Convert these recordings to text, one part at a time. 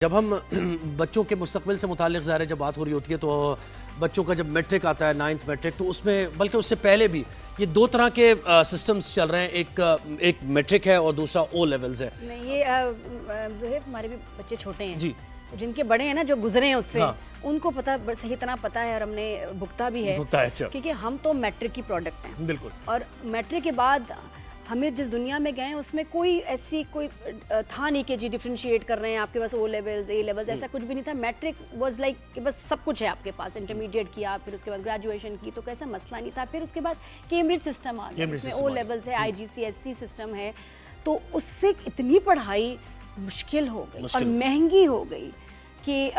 جب ہم بچوں کے مستقبل سے متعلق ظاہر ہے جب بات ہو رہی ہوتی ہے تو بچوں کا جب میٹرک آتا ہے 9th میٹرک تو اس میں بلکہ اس سے پہلے بھی یہ دو طرح کے سسٹمز چل رہے ہیں، ایک میٹرک ہے اور دوسرا او لیولز ہے۔ نہیں یہ زہیب ہمارے بھی بچے چھوٹے ہیں جی جن کے بڑے ہیں نا جو گزرے ہیں اس سے ان کو پتہ صحیح طرح پتہ ہے اور ہم نے بھگتا بھی ہے کیونکہ ہم تو میٹرک کی پروڈکٹ ہیں بالکل، اور میٹرک کے بعد ہمیں جس دنیا میں گئے ہیں اس میں کوئی ایسی کوئی تھا نہیں کہ جی ڈیفرینشیٹ کر رہے ہیں آپ کے پاس او لیولز اے لیولز، ایسا کچھ بھی نہیں تھا۔ میٹرک واز لائک کہ بس سب کچھ ہے آپ کے پاس، انٹرمیڈیٹ کیا پھر اس کے بعد گریجویشن کی تو کیسا مسئلہ نہیں تھا۔ پھر اس کے بعد کیمبرج سسٹم آ گیا، اس میں او لیولز ہے، آئی جی سی ایس سی سسٹم ہے، تو اس سے اتنی پڑھائی مشکل ہو گئی اور مہنگی ہو گئی کہ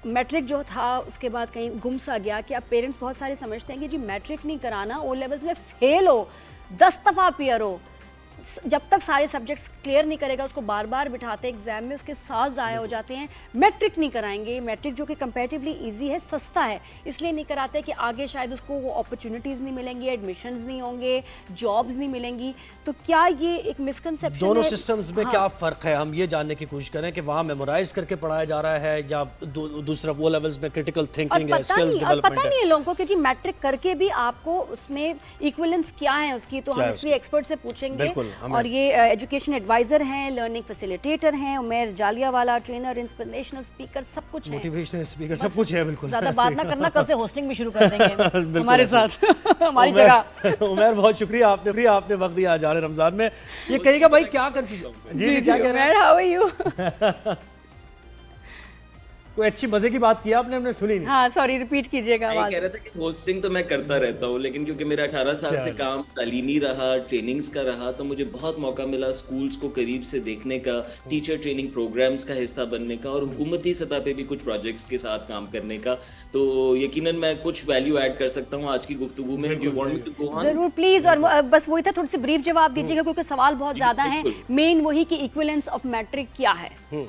میٹرک جو تھا اس کے بعد کہیں گم سا گیا کہ اب پیرنٹس بہت سارے سمجھتے ہیں کہ جی میٹرک نہیں کرانا، او لیولز میں فیل ہو 10 دفعہ پیئر ہو، جب تک سارے سبجیکٹس کلیئر نہیں کرے گا اس کو بار بار بٹھاتے ایگزام میں، اس کے سال ضائع ہو جاتے ہیں۔ میٹرک نہیں کرائیں گے، میٹرک جو کہ کمپیریٹیولی ایزی ہے، سستا ہے، اس لیے نہیں کراتے کہ آگے شاید اس کو وہ اپرچونٹیز نہیں ملیں گی، ایڈمیشنز نہیں ہوں گے، جابز نہیں ملیں گی۔ تو کیا یہ ایک مسکنسیپشن ہے؟ دونوں سسٹمز میں کیا فرق ہے؟ ہم یہ جاننے کی کوشش کریں کہ وہاں میمورائز کر کے پڑھایا جا رہا ہے یا دوسرا وہ لیولز میں کرٹیکل تھنکنگ ہے، سکلز ڈیولپمنٹ ہے۔ پتہ نہیں ہے لوگوں کو کہ جی میٹرک کر کے بھی آپ کو اس میں ایکویلنس کیا ہے اس کی، تو ہم اس لیے ایکسپرٹ سے پوچھیں گے۔ اور یہ ایجوکیشن ایڈوائزر ہیں، لرننگ فیسیلیٹیٹر ہیں، عمیر جالیہ والا، ٹرینر، انسپریشنل اسپیکر، سب کچھ ہے، موٹیویشنل اسپیکر، سب کچھ ہے۔ بالکل، زیادہ بات نہ کرنا، کل سے ہوسٹنگ بھی شروع کر دیں گے ہمارے ساتھ ہماری جگہ۔ عمیر بہت شکریہ، آپ نے وقت دیا جا رہے رمضان میں۔ یہ کہیے گا بھائی کیا کنفیوژن؟ جی کیا کہہ رہے ہیں؟ How are you? کوئی اچھی مزے کی بات کیا آپ نے؟ ہم نے سنی نہیں۔ ہاں سوری، ریپیٹ کیجیے گا۔ میں کہہ رہا تھا کہ ہوسٹنگ تو میں کرتا رہتا ہوں، لیکن کیونکہ میرا 18 سال سے کام تعلیمی رہا، ٹریننگز کا رہا، تو مجھے بہت موقع ملا اسکولز کو قریب سے دیکھنے کا، ٹیچر ٹریننگ پروگرامز کا حصہ بننے کا، اور حکومتی سطح پہ بھی کچھ پروجیکٹس کے ساتھ کام کرنے کا۔ تو یقیناً میں کچھ ویلیو ایڈ کر سکتا ہوں آج کی گفتگو میں۔ ضرور پلیز، اور بس وہی تھا، تھوڑی سی بریف جواب دیجیے گا کیونکہ سوال بہت زیادہ ہیں۔ مین وہی کہ ایکویلنس آف میٹرک کیا ہے؟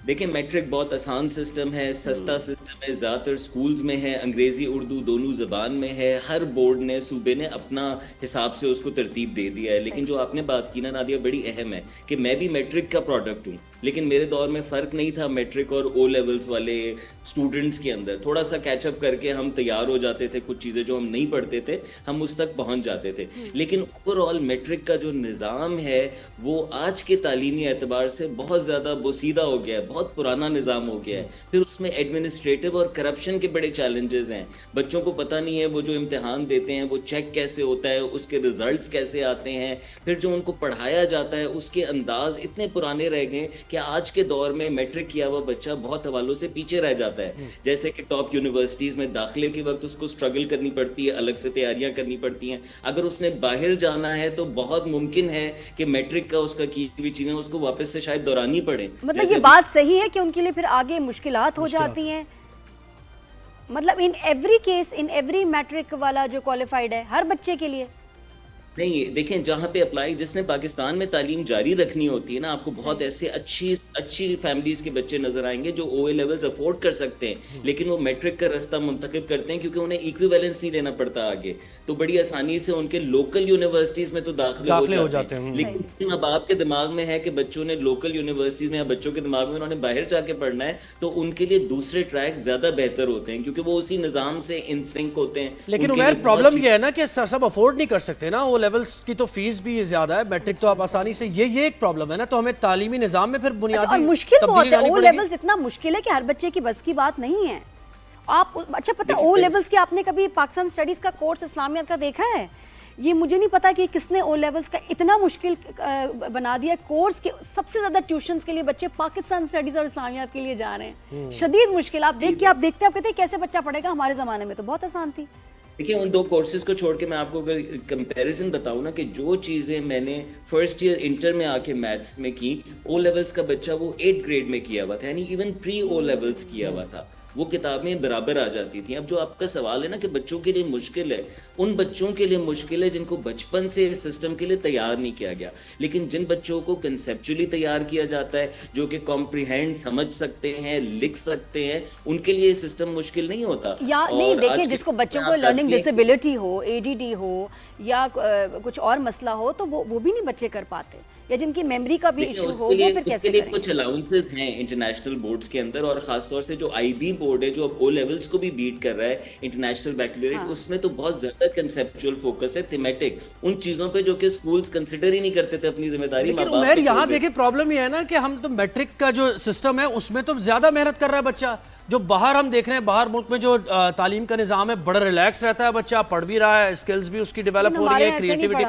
دیکھیں میٹرک بہت آسان سسٹم ہے، سستا سسٹم ہے، زیادہ تر سکولز میں ہے، انگریزی اردو دونوں زبان میں ہے، ہر بورڈ نے صوبے نے اپنا حساب سے اس کو ترتیب دے دیا ہے۔ لیکن جو آپ نے بات کی نا نادیہ بڑی اہم ہے کہ میں بھی میٹرک کا پروڈکٹ ہوں، لیکن میرے دور میں فرق نہیں تھا میٹرک اور او لیولز والے اسٹوڈنٹس کے اندر۔ تھوڑا سا کیچ اپ کر کے ہم تیار ہو جاتے تھے، کچھ چیزیں جو ہم نہیں پڑھتے تھے ہم اس تک پہنچ جاتے تھے۔ لیکن اوور آل میٹرک کا جو نظام ہے وہ آج کے تعلیمی اعتبار سے بہت زیادہ بوسیدہ ہو گیا ہے، بہت پرانا نظام ہو گیا ہے۔ پھر اس میں ایڈمنسٹریٹو اور کرپشن کے بڑے چیلنجز ہیں، بچوں کو پتہ نہیں ہے وہ جو امتحان دیتے ہیں وہ چیک کیسے ہوتا ہے، اس کے ریزلٹس کیسے آتے ہیں، پھر جو ان کو پڑھایا جاتا ہے اس کے انداز اتنے پرانے رہ گئے کہ آج کے دور میں میٹرک کیا ہوا بچہ بہت حوالوں سے پیچھے رہ جاتا ہے۔ جیسے کہ ٹاپ یونیورسٹیز میں داخلے کے وقت اس کو اسٹرگل کرنی پڑتی ہے، الگ سے تیاریاں کرنی پڑتی ہیں۔ اگر اس نے باہر جانا ہے تو بہت ممکن ہے کہ میٹرک کا اس کا کی ہوئی چیزیں اس کو واپس سے شاید دورانی پڑیں۔ مطلب یہ بات صحیح ہے کہ ان کے لیے پھر آگے مشکلات ہو جاتی ہیں، مطلب in every case, in every matric والا جو کوالیفائڈ ہے ہر بچے کے لیے؟ نہیں دیکھیں، جہاں پہ اپلائی جس نے پاکستان میں تعلیم جاری رکھنی ہوتی ہے نا، آپ کو بہت ایسے اچھی فیملیز کے بچے نظر آئیں گے جو او اے لیولز افورڈ کر سکتے ہیں، لیکن وہ میٹرک کا راستہ منتخب کرتے ہیں کیونکہ انہیں ایکویویلنس نہیں دینا پڑتا آگے، تو بڑی آسانی سے ان کے لوکل یونیورسٹیز میں تو داخلے ہو جاتے ہیں۔ لیکن اب آپ کے دماغ میں ہے کہ بچوں نے لوکل یونیورسٹیز میں یا بچوں کے دماغ میں انہوں نے باہر جا کے پڑھنا ہے، تو ان کے لیے دوسرے ٹریک زیادہ بہتر ہوتے ہیں کیونکہ وہ اسی نظام سے ان سنک ہوتے ہیں۔ لیکن عمیر پرابلم یہ ہے نا کہ سب افورڈ نہیں کر سکتے نا، او لیولز کی تو فیس بھی زیادہ ہے، میٹرک تو آپ آسانی سے، یہ ایک پرابلم ہے نا، تو ہمیں تعلیمی نظام میں پھر بنیادی مشکل بہت ہے۔ او لیولز اتنا مشکل ہے کہ ہر بچے کی بس کی بات نہیں ہے۔ آپ اچھا پتہ ہے او لیولز کے آپ نے کبھی پاکستان اسٹڈیز کا کورس اسلامیات کا دیکھا ہے؟ یہ مجھے نہیں پتا کہ کس نے او لیولز کا اتنا مشکل بنا دیا کورس کہ سب سے زیادہ ٹیوشنز کے لیے بچے پاکستان اسٹڈیز اور اسلامیات کے لیے جا رہے ہیں۔ شدید مشکل، آپ دیکھتے آپ کہتے ہیں کیسے بچہ پڑھے گا؟ ہمارے زمانے میں تو بہت آسان تھی۔ دیکھیں ان دو کورسز کو چھوڑ کے میں آپ کو اگر کمپیریزن بتاؤں نا کہ جو چیزیں میں نے فرسٹ ایئر انٹر میں آ کے میتھس میں کی، او لیولز کا بچہ وہ 8th گریڈ میں کیا ہوا تھا، یعنی ایون پری او لیولز کیا ہوا تھا، وہ کتابیں برابر آ جاتی تھیں۔ اب جو آپ کا سوال ہے نا کہ بچوں کے لیے مشکل ہے، ان بچوں کے لیے مشکل ہے جن کو بچپن سے اس سسٹم کے لیے تیار نہیں کیا گیا، لیکن جن بچوں کو کنسیپچولی تیار کیا جاتا ہے، جو کہ کمپریہینڈ سمجھ سکتے ہیں، لکھ سکتے ہیں، ان کے لیے یہ سسٹم مشکل نہیں ہوتا۔ یا نہیں دیکھیں، جس کو بچوں کو لرننگ ڈسیبلٹی ہو، ADD ہو یا کچھ اور مسئلہ ہو تو وہ بھی نہیں بچے کر پاتے۔ یا جن کی میموری کا بھی ایشو ہو، وہ پھر اس کے کیسے لیے کریں؟ کچھ الاؤنسز ہیں انٹرنیشنل بورڈز کے اندر، اور خاص طور سے جو آئی بی بورڈ ہے جو اب او لیولس کو بھی بیٹ کر رہا ہے انٹرنیشنل بیکلوریٹ، اس میں تو بہت زیادہ کنسیپچوئل فوکس ہے، تھیمیٹک، ان چیزوں پہ جو کہ اسکولز کنسیڈر ہی نہیں کرتے تھے اپنی ذمہ داری. لیکن عمیر یہاں دیکھیں پرابلم یہ ہے نا کہ ہم تو میٹرک کا جو سسٹم ہے اس میں تو زیادہ محنت کر رہا ہے بچہ. جو باہر ہم دیکھ رہے ہیں، باہر ملک میں جو تعلیم کا نظام ہے بڑا ریلیکس رہتا ہے، بچہ پڑھ بھی رہا ہے، اسکلز بھی اس کی ڈیولپ ہو رہی ہے، کریٹیوٹی.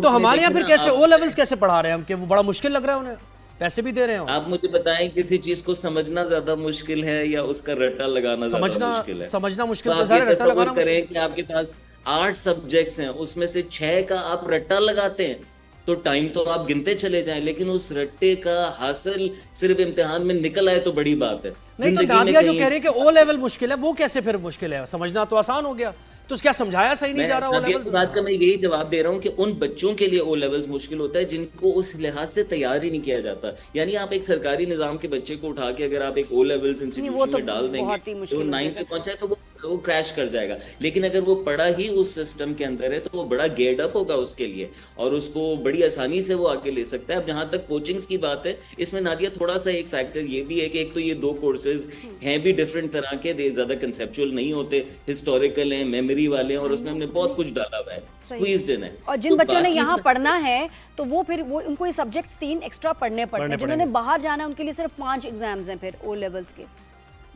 تو ہمارے یہاں پھر کیسے او لیولز کیسے پڑھا رہے ہیں ہم، کہ وہ بڑا مشکل لگ رہا ہے انہیں، پیسے بھی دے رہے ہیں. آپ مجھے بتائیں کسی چیز کو سمجھنا زیادہ مشکل ہے یا اس کا رٹا لگانا زیادہ مشکل ہے؟ سمجھنا مشکل تو تو ظاہر رٹا لگانا مشکل. کریں کہ آپ کے پاس 8 سبجیکٹس ہیں، اس میں سے 6 کا آپ رٹا لگاتے ہیں تو ٹائم تو آپ گنتے چلے جائیں، لیکن اس رٹے کا حاصل صرف امتحان میں نکل آئے تو بڑی بات ہے. نہیں تو نادیہ جو کہہ رہے ہیں کہ او لیول مشکل ہے، وہ کیسے پھر مشکل ہے؟ سمجھنا تو آسان ہو گیا، تو کیا سمجھایا صحیح نہیں جا رہا او لیولز؟ بات کا میں یہی جواب دے رہا ہوں کہ ان بچوں کے لیے او لیولز مشکل ہوتا ہے جن کو اس لحاظ سے تیار ہی نہیں کیا جاتا. یعنی آپ ایک سرکاری نظام کے بچے کو اٹھا کے اگر آپ ایک او لیولز انسٹیٹیوشن میں ڈال دیں گے تو 9 پہ پہنچا ہے تو وہ کریش کر جائے گا. لیکن اگر وہ پڑھا ہی اس سسٹم کے اندر ہے تو وہ بڑا گیئرڈ اپ ہوگا اس کے لیے، اور اس کو بڑی آسانی سے وہ آگے لے سکتا ہے. اب جہاں تک کوچنگز کی بات ہے، اس میں نادیہ تھوڑا سا ایک فیکٹر یہ بھی ہے کہ ایک تو یہ 2 کورسز ہیں بھی ڈفرینٹ طرح کے، زیادہ کنسیپچوئل نہیں ہوتے، ہسٹوریکل ہیں، میموری والے ہیں، اور اس میں ہم نے بہت کچھ ڈالا ہوا ہے، اسکویزڈ ان ہے. اور جن بچوں نے یہاں پڑھنا ہے تو وہ پھر ان کو یہ سبجیکٹس 3 ایکسٹرا پڑھنے پڑتے ہیں. جنہوں نے باہر جانا ہے ان کے لیے صرف 5 ایگزامز ہیں پھر او لیولز کے.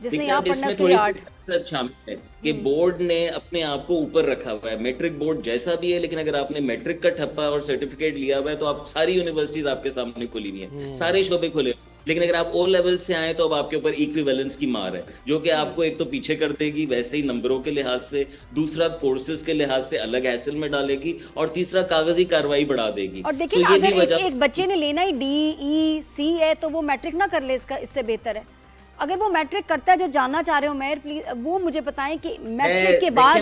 جس نے یہاں پڑھنا ہے اس کے لیے 8 شامل ہے کہ بورڈ نے اپنے آپ کو اوپر رکھا ہوا ہے. میٹرک بورڈ جیسا بھی ہے، لیکن اگر آپ نے میٹرک کا ٹھپا اور سرٹیفکیٹ لیا ہوا ہے تو آپ ساری یونیورسٹیز آپ کے سامنے کھلی ہوئی ہیں، سارے شعبے کھلے. لیکن اگر آپ او لیول سے آئیں تو اب آپ کے اوپر ایکویویلنس کی مار ہے، جو کہ آپ کو ایک تو پیچھے کر دے گی ویسے ہی نمبروں کے لحاظ سے، دوسرا کورسز کے لحاظ سے الگ حیصل میں ڈالے گی، اور تیسرا کاغذی کارروائی بڑھا دے گی. اور دیکھیں اگر ایک بچے نے لینا ہی DEC ہے تو وہ میٹرک نہ کر لے، اس سے بہتر ہے اگر وہ میٹرک کرتا ہے. جو جاننا چاہ رہے ہو مہر پلیز وہ مجھے بتائیں کہ میٹرک کے بعد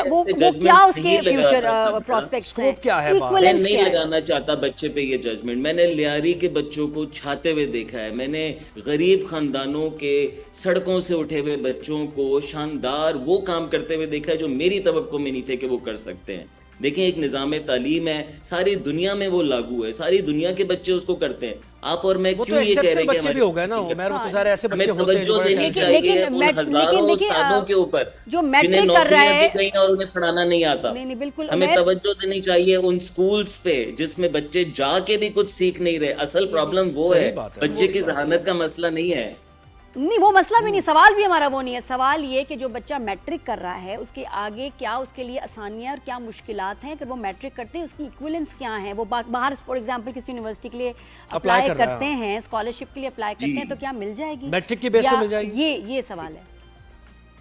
وہ کیا اس کے فیوچر پراسپیکٹس ہیں، میں نہیں لگانا چاہتا بچے پہ یہ ججمنٹ. میں نے لیاری کے بچوں کو چھاتے ہوئے دیکھا ہے، میں نے غریب خاندانوں کے سڑکوں سے اٹھے ہوئے بچوں کو شاندار وہ کام کرتے ہوئے دیکھا ہے جو میری توقع میں نہیں تھے کہ وہ کر سکتے ہیں. دیکھیں ایک نظام تعلیم ہے، ساری دنیا میں وہ لاگو ہے، ساری دنیا کے بچے اس کو کرتے ہیں. آپ اور میں کیوں یہ کہہ رہے ہیں کہ بچے بھی ہو گئے نا عمر، وہ تو سارے ایسے بچے ہوتے ہیں جو ہزاروں استادوں کے اوپر جو میٹرک کر رہا ہے اور انہیں پڑھانا نہیں آتا. بالکل ہمیں توجہ دینی چاہیے ان سکولز پہ جس میں بچے جا کے بھی کچھ سیکھ نہیں رہے. اصل پرابلم وہ ہے، بچے کی ذہانت کا مسئلہ نہیں ہے. نہیں وہ مسئلہ بھی نہیں، سوال بھی ہمارا وہ نہیں ہے. سوال یہ کہ جو بچہ میٹرک کر رہا ہے اس کے آگے کیا اس کے لیے آسانیاں اور کیا مشکلات ہیں. اگر وہ میٹرک کرتے ہیں اس کی ایکویلنس کیا ہیں، وہ باہر فار ایگزامپل کسی یونیورسٹی کے لیے اپلائی کرتے ہیں، اسکالرشپ کے لیے اپلائی کرتے ہیں، تو کیا مل جائے گی میٹرک کی بیس پہ مل جائے گی؟ یہ سوال ہے.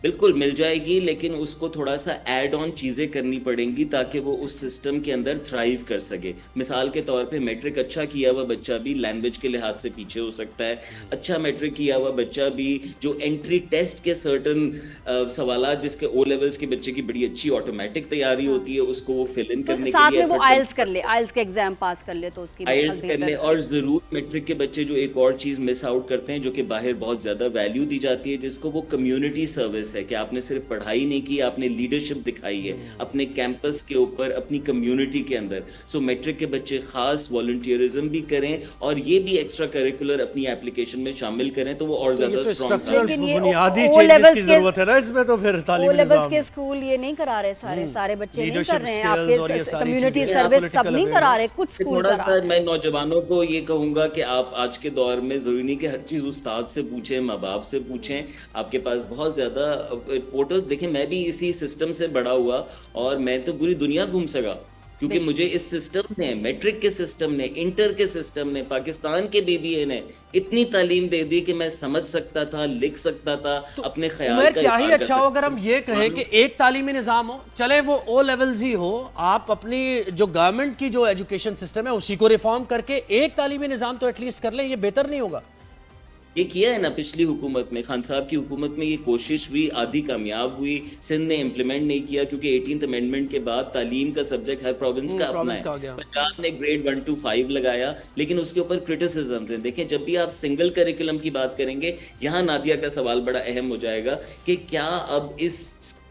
بالکل مل جائے گی، لیکن اس کو تھوڑا سا ایڈ آن چیزیں کرنی پڑیں گی تاکہ وہ اس سسٹم کے اندر تھرائیو کر سکے. مثال کے طور پہ میٹرک اچھا کیا ہوا بچہ بھی لینگویج کے لحاظ سے پیچھے ہو سکتا ہے. اچھا میٹرک کیا ہوا بچہ بھی جو انٹری ٹیسٹ کے سرٹن سوالات جس کے او لیولز کے بچے کی بڑی اچھی آٹومیٹک تیاری ہوتی ہے اس کو وہ فل ان کرنے کے ساتھ میں وہ آئلس کر لے، آئلس کا ایگزام پاس کر لے تو اس کی آئلس کر لے. اور ضرور میٹرک کے بچے جو ایک اور چیز مس آؤٹ کرتے ہیں جو کہ باہر بہت زیادہ ویلیو دی جاتی ہے، جس کو وہ کمیونٹی سروس ہے، کہ آپ نے صرف پڑھائی نہیں کی، آپ نے لیڈرشپ دکھائی ہے اپنے کیمپس کے اوپر، اپنی کمیونٹی کے اندر. سو میٹرک کے بچے خاص والنٹیئرزم بھی کریں اور یہ بھی ایکسٹرا کریکولر اپنی ایپلیکیشن میں شامل کریں تو وہ اور زیادہ اسٹرانگ ہیں. بنیادی چینجز کی ضرورت ہے نا اس میں. تو پھر تعلیمی نظام کے اسکول یہ نہیں کرا رہے، سارے بچے نہیں کر رہے ہیں. آپ کے کمیونٹی سروس سب نہیں کرا رہے، کچھ اسکول تھوڑا سا میں نوجوانوں کو یہ کہوں گا کہ آپ آج کے دور میں ضروری نہیں کہ ہر چیز استاد سے پوچھیں، ماں باپ سے پوچھیں. آپ کے پاس بہت زیادہ پورٹل، دیکھیں میں بھی اسی سسٹم سے بڑا ہوا اور میں تو پوری دنیا گھوم سکا کیونکہ مجھے اس سسٹم نے، میٹرک کے سسٹم نے، انٹر کے سسٹم نے، پاکستان کے BBA نے اتنی تعلیم دے دی کہ میں سمجھ سکتا تھا، لکھ سکتا تھا، اپنے خیال کا کیا ہی اچھا ہو اگر ہم یہ کہیں کہ ایک تعلیمی نظام ہو، چلے وہ او لیولز ہی ہو، آپ اپنی جو گورنمنٹ کی جو ایجوکیشن سسٹم ہے اسی کو ریفارم کر کے ایک تعلیمی نظام تو ایٹ لیسٹ کر لیں. یہ بہتر نہیں ہوگا؟ یہ کیا ہے نا پچھلی حکومت میں، خان صاحب کی حکومت میں یہ کوشش ہوئی، آدھی کامیاب ہوئی. سندھ نے امپلیمنٹ نہیں کیا کیونکہ 18th امینڈمنٹ کے بعد تعلیم کا سبجیکٹ ہر پروونس کا اپنا ہے. پنجاب نے گریڈ 1 to 5 لگایا لیکن اس کے اوپر کرٹیسزمز ہیں. دیکھیں جب بھی آپ سنگل کریکولم کی بات کریں گے، یہاں نادیہ کا سوال بڑا اہم ہو جائے گا کہ کیا اب اس